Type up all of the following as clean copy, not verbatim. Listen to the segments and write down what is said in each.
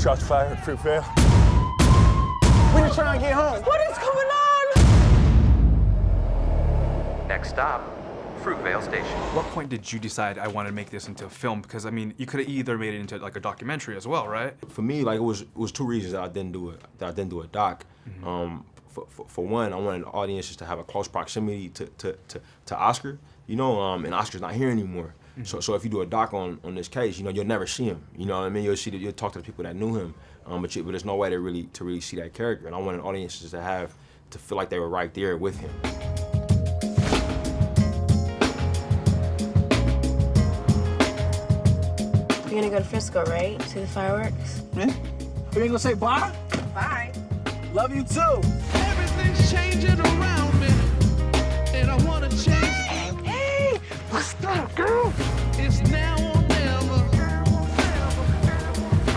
Shots fired at Fruitvale. We just trying to get home. What is going on? Next stop, Fruitvale Station. What point did you decide I wanted to make this into a film? Because I mean, you could have either made it into like a documentary as well, right? For me, like it was two reasons that I didn't do it. That I didn't do a doc. For one, I wanted the audiences to have a close proximity to Oscar, you know, and Oscar's not here anymore. So if you do a doc on this case, you know, you'll never see him. You know what I mean? You'll talk to the people that knew him, but there's no way to really see that character. And I wanted audiences to feel like they were right there with him. You're gonna go to Frisco, right? See the fireworks? Yeah. You ain't gonna say bye? Bye. Love you too. Everything's changing around me, and I wanna change. Hey, what's up, girl? It's now or never.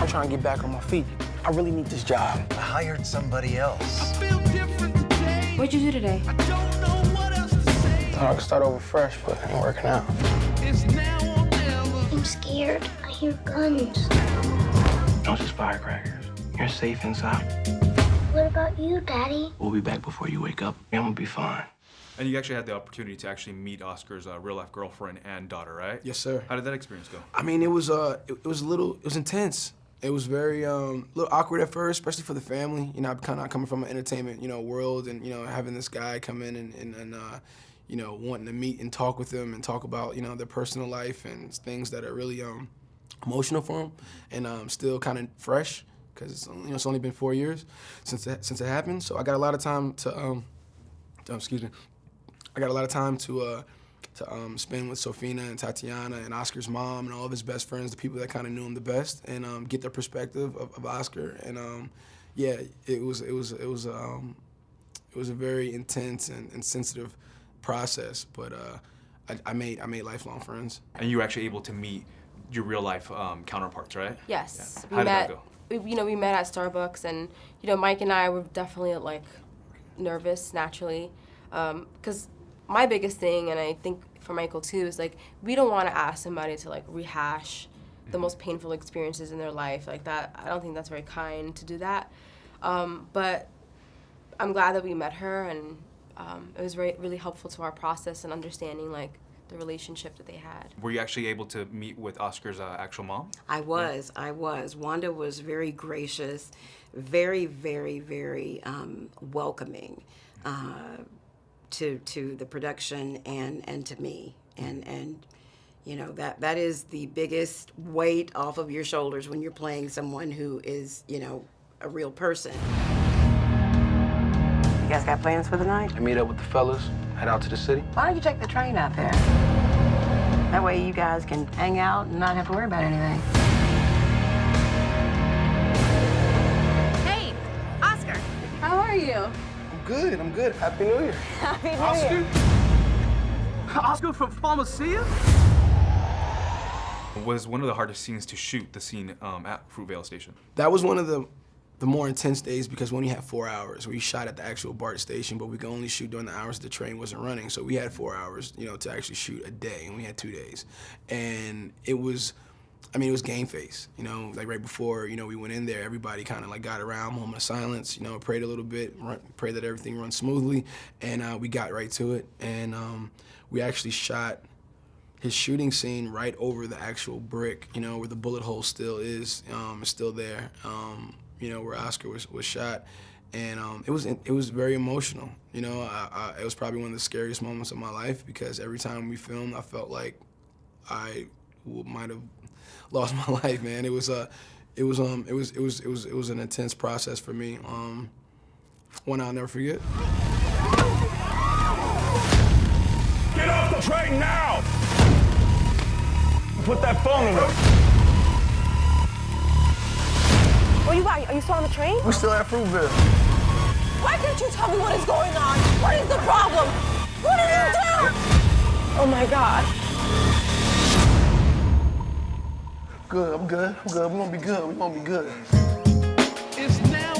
I'm trying to get back on my feet. I really need this job. I hired somebody I else. feel different today. What'd you do today? I don't know what else to say. Thought I could start over fresh, but it ain't working out. It's now or never. I'm scared. I hear guns. Those just firecrackers. You're safe inside. What about you, Daddy? We'll be back before you wake up. I'm gonna be fine. And you actually had the opportunity to actually meet Oscar's real-life girlfriend and daughter, right? Yes, sir. How did that experience go? I mean, it was intense. It was very a little awkward at first, especially for the family. You know, I'm kind of coming from an entertainment, you know, world, and you know, having this guy come in and you know, wanting to meet and talk with them and talk about, you know, their personal life and things that are really emotional for them, and still kind of fresh because you know, it's only been 4 years since it happened. So I got a lot of time to excuse me. I got a lot of time to spend with Sofina and Tatiana and Oscar's mom and all of his best friends, the people that kind of knew him the best, and get their perspective of Oscar. And yeah, it was a very intense and sensitive process, but I made lifelong friends. And you were actually able to meet your real-life counterparts, right? Yes. Yeah. How did that go? You know, we met at Starbucks, and you know, Mike and I were definitely like nervous naturally, because my biggest thing, and I think for Michael too, is like we don't want to ask somebody to like rehash the most painful experiences in their life like that. I don't think that's very kind to do that. But I'm glad that we met her, and it was really helpful to our process and understanding like the relationship that they had. Were you actually able to meet with Oscar's actual mom? I was. Wanda was very gracious, very, very, very welcoming to the production and to me. And you know, that is the biggest weight off of your shoulders when you're playing someone who is, you know, a real person. You guys got plans for the night? I meet up with the fellas, head out to the city. Why don't you take the train out there? That way you guys can hang out and not have to worry about anything. Hey, Oscar. How are you? I'm good. Happy New Year. Happy New Oscar? Year. Oscar from Pharmacia? Was one of the hardest scenes to shoot the scene at Fruitvale Station? That was one of the more intense days because we only had 4 hours. We shot at the actual BART station, but we could only shoot during the hours the train wasn't running. So we had 4 hours, you know, to actually shoot a day, and we had 2 days. And it was, I mean, it was game face, you know, like right before, you know, we went in there, everybody kind of like got around, moment of silence, you know, prayed a little bit, prayed that everything runs smoothly, and we got right to it. And we actually shot his shooting scene right over the actual brick, you know, where the bullet hole still is, it's still there. You know, where Oscar was shot, and it was very emotional. You know, it was probably one of the scariest moments of my life because every time we filmed, I felt like I might have lost my life, man. It was an intense process for me. One I'll never forget. Get off the train now! Put that phone away. What you got? Are you still on the train? We still at Fruitvale. Why can't you tell me what is going on? What is the problem? What did you do? Oh my God. Good, I'm good. We're gonna be good. It's now